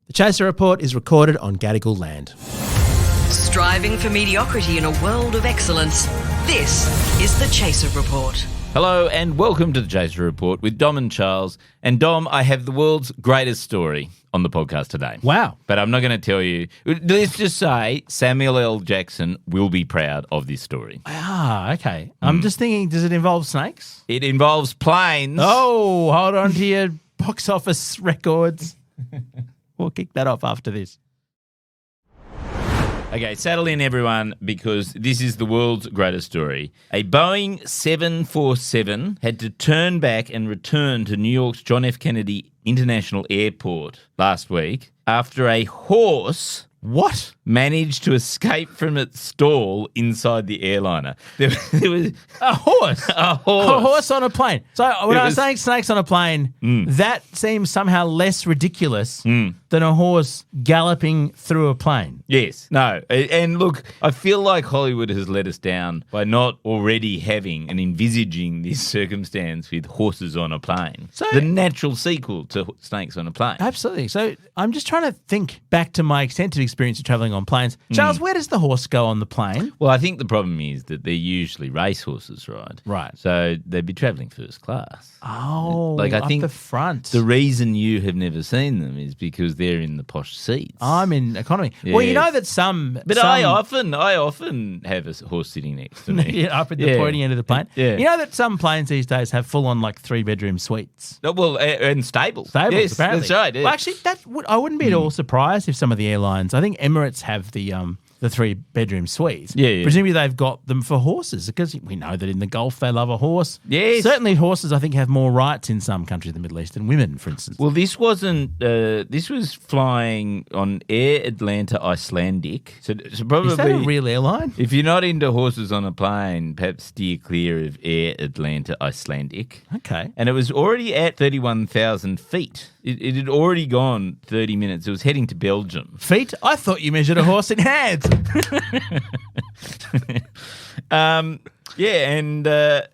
The Chaser Report is recorded on Gadigal land. Striving for mediocrity in a world of excellence. This is the Chaser Report. Hello and welcome to the Chaser Report with Dom and Charles. And Dom, I have the world's greatest story on the podcast today. Wow. But I'm not going to tell you. Let's just say Samuel L. Jackson will be proud of this story. Ah, okay. I'm just thinking, does it involve snakes? It involves planes. Oh, hold on to your box office records. We'll kick that off after this. Okay, settle in everyone because this is the world's greatest story. A Boeing 747 had to turn back and return to New York's John F. Kennedy International Airport last week after a horse managed to escape from its stall inside the airliner. There was a horse? A horse. A horse on a plane. So when I was saying snakes on a plane, that seems somehow less ridiculous than a horse galloping through a plane. Yes. No. And look, I feel like Hollywood has let us down by not already having and envisaging this circumstance with horses on a plane. So, the natural sequel to snakes on a plane. Absolutely. So I'm just trying to think back to my extensive experience of travelling on planes. Charles, where does the horse go on the plane? Well, I think the problem is that they're usually racehorses, right? Right. So they'd be travelling first class. Oh, like I up think the front. The reason you have never seen them is because they're in the posh seats. I'm in economy. Yeah. Well, you know that some... But I often have a horse sitting next to me. Yeah, up at the pointy end of the plane. Yeah. You know that some planes these days have full-on like 3-bedroom suites. Oh, well, and stables. Stables, yes, apparently. That's right. Yeah. Well, actually, I wouldn't be at all surprised if some of the airlines... I think Emirates have the 3-bedroom suites. Yeah. Presumably they've got them for horses because we know that in the Gulf they love a horse. Yes. Certainly horses, I think, have more rights in some countries of the Middle East than women, for instance. Well, this wasn't. This was flying on Air Atlanta Icelandic. So probably is that a real airline? If you're not into horses on a plane, perhaps steer clear of Air Atlanta Icelandic. Okay. And it was already at 31,000 feet. It had already gone 30 minutes. It was heading to Belgium. Feet? I thought you measured a horse in hands. Yeah,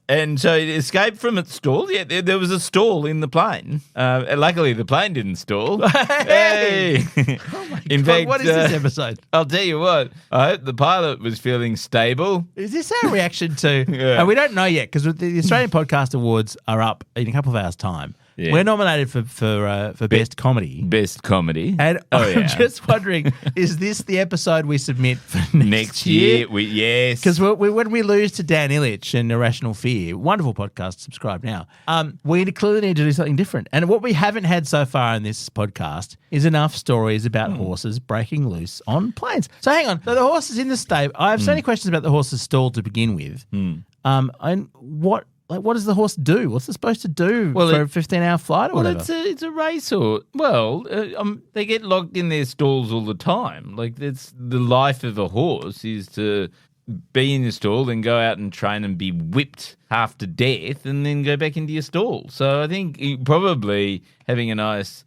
and so it escaped from its stall. Yeah, there was a stall in the plane. Luckily, the plane didn't stall. Hey! Oh my in God, fact, what is this episode? I'll tell you what. I hope the pilot was feeling stable. Is this our reaction to? Yeah. And we don't know yet because the Australian Podcast Awards are up in a couple of hours' time. Yeah. We're nominated for best comedy. Best comedy. And I'm just wondering, is this the episode we submit for next year? Yes. Because when we lose to Dan Ilic and Irrational Fear, wonderful podcast, subscribe now, we clearly need to do something different. And what we haven't had so far in this podcast is enough stories about horses breaking loose on planes. So hang on. So the horse is in the stable. I have so many questions about the horse's stall to begin with. And what does the horse do? What's it supposed to do for a 15-hour flight or whatever? It's a racehorse. Well, they get locked in their stalls all the time. Like, that's the life of a horse is to be in your stall, then go out and train and be whipped half to death and then go back into your stall. So I think probably having a nice,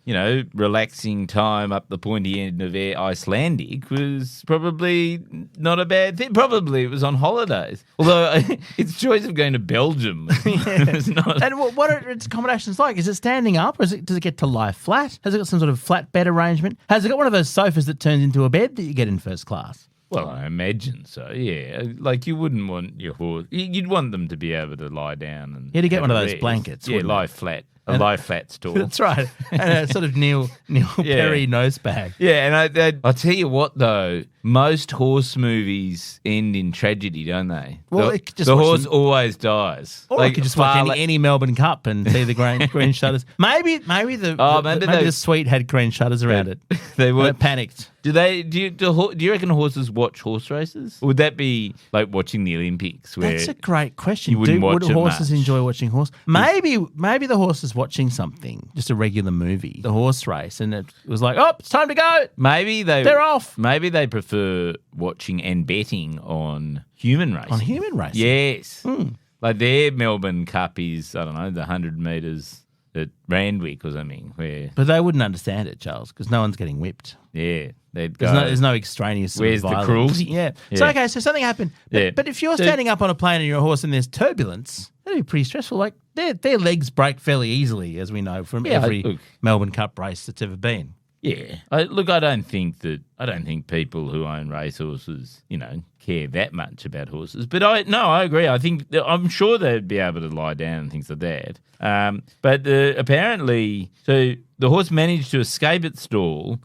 relaxing time up the pointy end of Air Icelandic was probably not a bad thing. Probably it was on holidays. Although its choice of going to Belgium was not. And what are its accommodations like? Is it standing up or does it get to lie flat? Has it got some sort of flat bed arrangement? Has it got one of those sofas that turns into a bed that you get in first class? Well, I imagine so, yeah. Like, you wouldn't want your horse... You'd want them to be able to lie down and... You had to get one of those rest. blankets, Yeah, wouldn't lie it? flat. A lie flat stall. That's right. And a sort of Neil Perry nose bag. Yeah, and I'll tell you what, though. Most horse movies end in tragedy, don't they? Well, the horse always dies. Or you could just watch any Melbourne Cup and see the green shutters. Maybe the suite had green shutters around it. They were panicked. Do you reckon horses watch horse races? Or would that be like watching the Olympics? Where That's a great question. Would horses much? Enjoy watching horse? Maybe the horse is watching something, just a regular movie, the horse race, and it was like, oh, it's time to go. Maybe they're off. Maybe they prefer watching and betting on human racing. On human racing? Yes. Like their Melbourne Cup is, I don't know, the 100 metres at Randwick or something. But they wouldn't understand it, Charles, because no one's getting whipped. Yeah. They'd go, there's no extraneous where's the violence. cruelty? Yeah. Yeah. So something happened. But if you're standing up on a plane and you're a horse and there's turbulence, that'd be pretty stressful. Like their legs break fairly easily, as we know from every Melbourne Cup race that's ever been. Yeah. I don't think people who own racehorses, care that much about horses. But I agree. I'm sure they'd be able to lie down and things like that. But apparently, so the horse managed to escape its stall.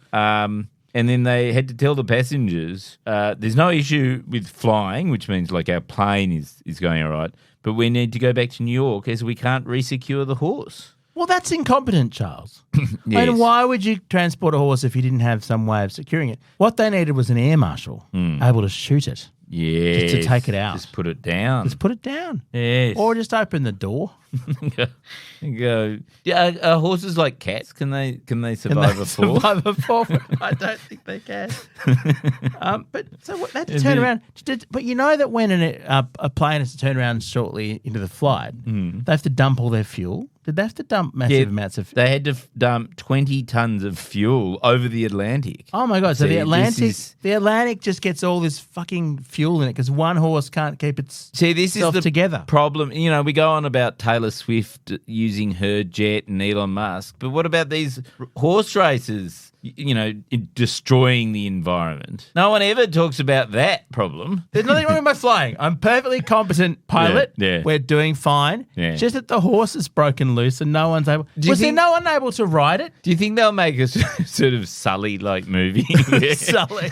And then they had to tell the passengers, there's no issue with flying, which means like our plane is going all right, but we need to go back to New York as we can't resecure the horse. Well, that's incompetent, Charles. Yes. And why would you transport a horse if you didn't have some way of securing it? What they needed was an air marshal able to shoot it. Yeah. Just to take it out. Just put it down. Just put it down. Yes. Or just open the door. Go. Yeah, are horses like cats? Can they survive a fall? Survive a fall? I don't think they can. But so what, they had to turn around. But you know that when a plane has to turn around shortly into the flight, they have to dump all their fuel. Did they have to dump massive amounts of? They had to dump 20 tons of fuel over the Atlantic. Oh my God! So the Atlantic just gets all this fucking fuel in it because one horse can't keep itself together. Problem. We go on about Taylor Swift using her jet and Elon Musk, but what about these horse races? Destroying the environment. No one ever talks about that problem. There's nothing wrong with my flying. I'm perfectly competent pilot. Yeah. We're doing fine. Yeah. Just that the horse is broken loose and no one's able. Was there no one able to ride it? Do you think they'll make a sort of Sully-like movie? Sully.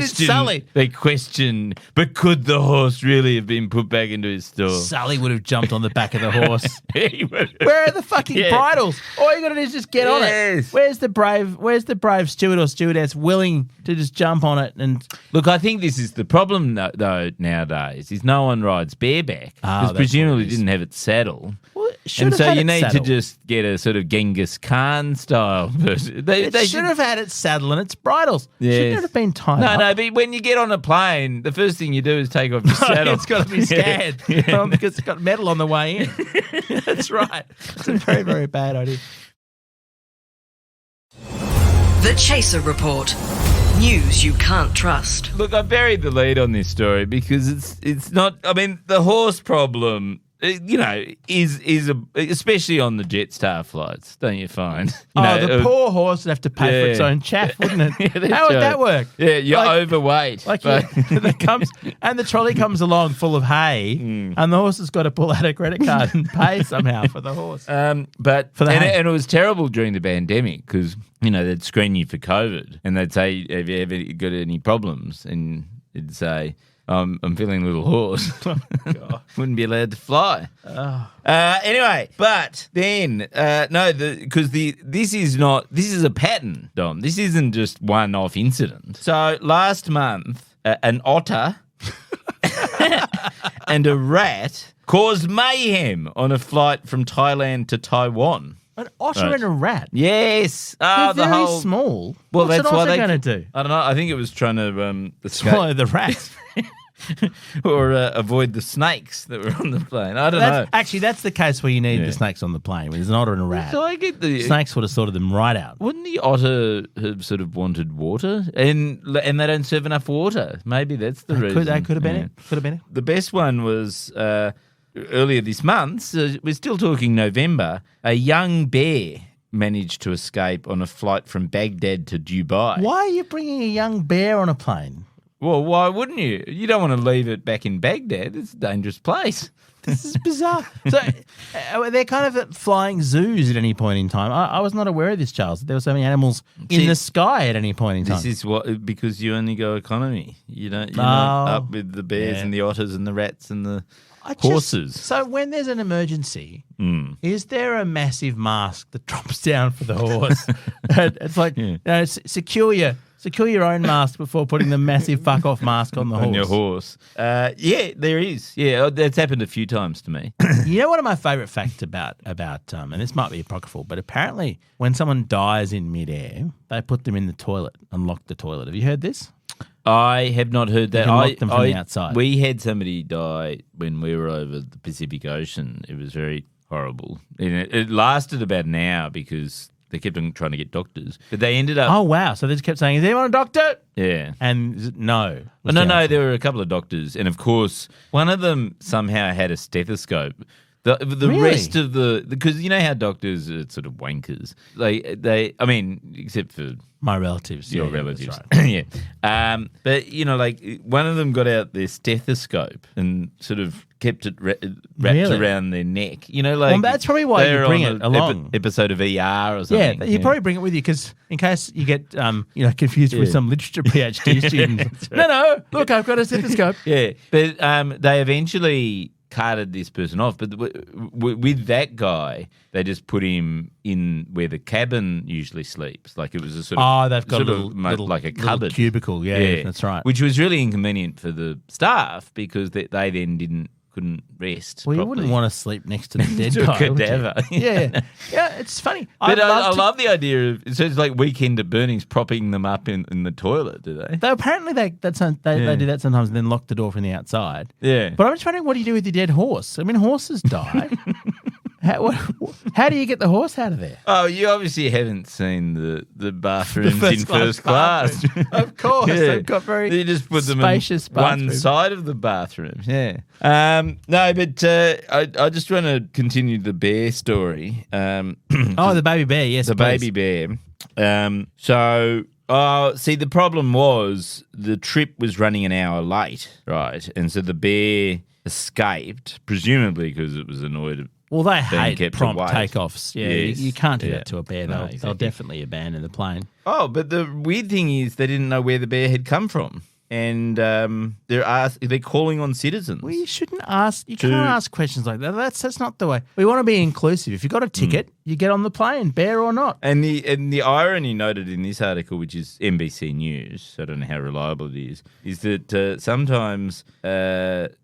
Sully. They question, but could the horse really have been put back into his stall? Sully would have jumped on the back of the horse. He would have. Where are the fucking bridles? All you got to do is just get on it. Where's the brave steward or stewardess willing to just jump on it and look? I think this is the problem though nowadays is no one rides bareback because presumably didn't have its saddle. Well, and so you need to just get a sort of Genghis Khan style person. They should have had its saddle and its bridles. Yes. Shouldn't have been tied up. No, but when you get on a plane, the first thing you do is take off your saddle. It's got to be scanned because it's got metal on the way in. That's right. It's a very, very bad idea. The Chaser Report. News you can't trust. Look, I buried the lead on this story because it's not. I mean, the horse problem, is especially on the Jetstar flights, don't you find? The poor horse would have to pay for its own chaff, wouldn't it? How would that work? Yeah, you're overweight. That comes and the trolley comes along full of hay, and the horse has got to pull out a credit card and pay somehow for the horse. And it was terrible during the pandemic because they'd screen you for COVID and they'd say, "Have you ever got any problems?" And it'd say, I'm feeling a little hoarse. Wouldn't be allowed to fly. Anyway, but then because this is a pattern, Dom. This isn't just one-off incident. So last month, an otter and a rat caused mayhem on a flight from Thailand to Taiwan. An otter and a rat? Yes. They're very small. Well, What's that's an why otter they going to do? I don't know. I think it was trying to swallow the rat. or avoid the snakes that were on the plane. I don't know. Actually, that's the case where you need the snakes on the plane. When there's an otter and a rat. So I get the snakes would have sorted them right out. Wouldn't the otter have sort of wanted water, and they don't serve enough water? Maybe that's the reason. That could have been it. Could have been it. The best one was earlier this month. We're still talking November. A young bear managed to escape on a flight from Baghdad to Dubai. Why are you bringing a young bear on a plane? Well, why wouldn't you? You don't want to leave it back in Baghdad. It's a dangerous place. This is bizarre. So they're kind of at flying zoos at any point in time. I was not aware of this, Charles. There were so many animals in the sky at any point in time. This is because you only go economy. You're not up with the bears and the otters and the rats and the horses. So when there's an emergency, is there a massive mask that drops down for the horse? It's like secure your own mask before putting the massive fuck off mask on the horse. On your horse. Yeah, there is. Yeah, that's happened a few times to me. You know, one of my favourite facts about and this might be apocryphal, but apparently when someone dies in midair, they put them in the toilet and lock the toilet. Have you heard this? I have not heard that. You can lock them from the outside. We had somebody die when we were over the Pacific Ocean. It was very horrible. And it lasted about an hour because they kept on trying to get doctors. But they ended up... Oh, wow. So they just kept saying, is anyone a doctor? Yeah. And no. No, there were a couple of doctors. And, of course, one of them somehow had a stethoscope The Really? rest of because you know how doctors are sort of wankers. I mean, except for My relatives. your Yeah, relatives. that's right. yeah. But, like one of them got out their stethoscope and sort of kept it wrapped Really? around their neck. Like Well, that's probably why you they're bring on it an along. episode of ER or Yeah, something. you probably bring it with you because in case you get confused with some literature PhD students. No, look, I've got a stethoscope. Yeah, but they eventually carted this person off. But with that guy, they just put him in where the cabin usually sleeps. Like it was a sort of They've got sort a of little like a little cupboard cubicle. Yeah, that's right. Which was really inconvenient for the staff because they then couldn't rest. Well, you properly. wouldn't want to sleep next to the dead To a guy, would you? cadaver. Yeah, it's funny. But I to- love the idea of so it's like Weekend at Burnings propping them up in the toilet, do they? Though apparently they do that sometimes and then lock the door from the outside. Yeah. But I'm just wondering, what do you do with your dead horse? I mean, horses die. How do you get the horse out of there? Oh, you obviously haven't seen the bathrooms in first class. Of course, Yeah. they've got very You just put them spacious in one bathrooms. side of the bathroom. Yeah. No, but I just want to continue the bear story. Oh, the baby bear, yes, The please. baby bear. See, the problem was the trip was running an hour late, right? And so the bear escaped, presumably because it was annoyed. Well, they being hate kept prompt away. takeoffs. Yeah, Yes. you can't do Yeah. that to a bear. No, They'll exactly. definitely abandon the plane. Oh, but the weird thing is they didn't know where the bear had come from. And they're calling on citizens. Well, you shouldn't ask. You can't ask questions like that. That's not the way. We want to be inclusive. If you got a ticket, you get on the plane, bear or not. And the irony noted in this article, which is NBC News, so I don't know how reliable it is that sometimes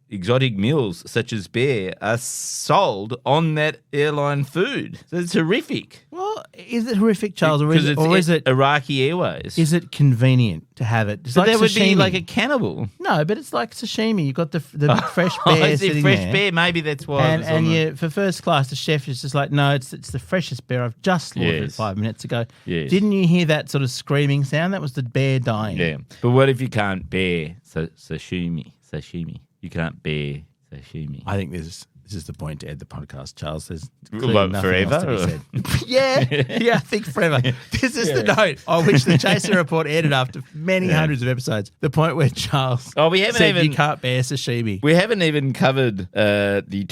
exotic meals such as bear are sold on that airline food. So it's horrific. Well, is it horrific, Charles, or Because is it Iraqi Airways. is it convenient to have it? It's So like that would be sashimi. like a cannibal. No, but it's like sashimi. You've got the fresh bear sitting fresh there. bear. Maybe that's why. it was on And the- you, for first class, the chef is just like, no, it's the freshest bear. I've just slaughtered it Yes. 5 minutes ago. Yes. Didn't you hear that sort of screaming sound? That was the bear dying. Yeah, but what if you can't bear sashimi? Sashimi. You can't bear sashimi. I think this is the point to end the podcast, Charles. There's What, clearly nothing forever, else to be said. yeah, I think forever. This is the note on which the Chaser Report ended after many hundreds of episodes. The point where Charles Oh, we haven't said you even- can't bear sashimi. We haven't even covered the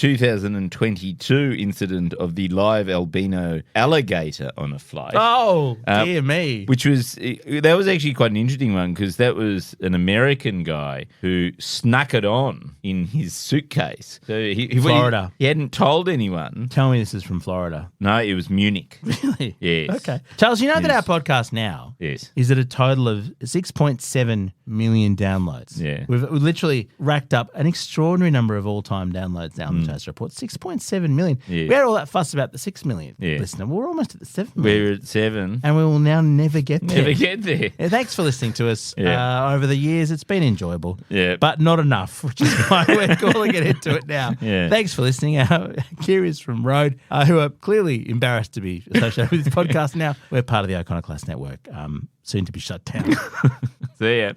2022 incident of the live albino alligator on a flight. Oh, dear me. Which was that was actually quite an interesting one because that was an American guy who snuck it on in his suitcase. So Florida. He hadn't told anyone. Tell me this is from Florida. No, it was Munich. Really? Yes. Okay. Charles, you know that our Yes. podcast now Yes. is at a total of 6.7 million downloads. Yeah. We've literally racked up an extraordinary number of all-time downloads now on the Chaser Report. 6.7 million. Yeah. We had all that fuss about the 6 million Yeah. listener. We're almost at the 7 million. We're at 7. And we will now never get there. Never get there. Yeah, thanks for listening to us Yeah. over the years. It's been enjoyable, Yeah. but not enough, which is why we're calling it into it now. Yeah. Thanks for listening. Our Kiri's from Rode, who are clearly embarrassed to be associated with this podcast now. We're part of the Iconoclast Network, soon to be shut down. See ya.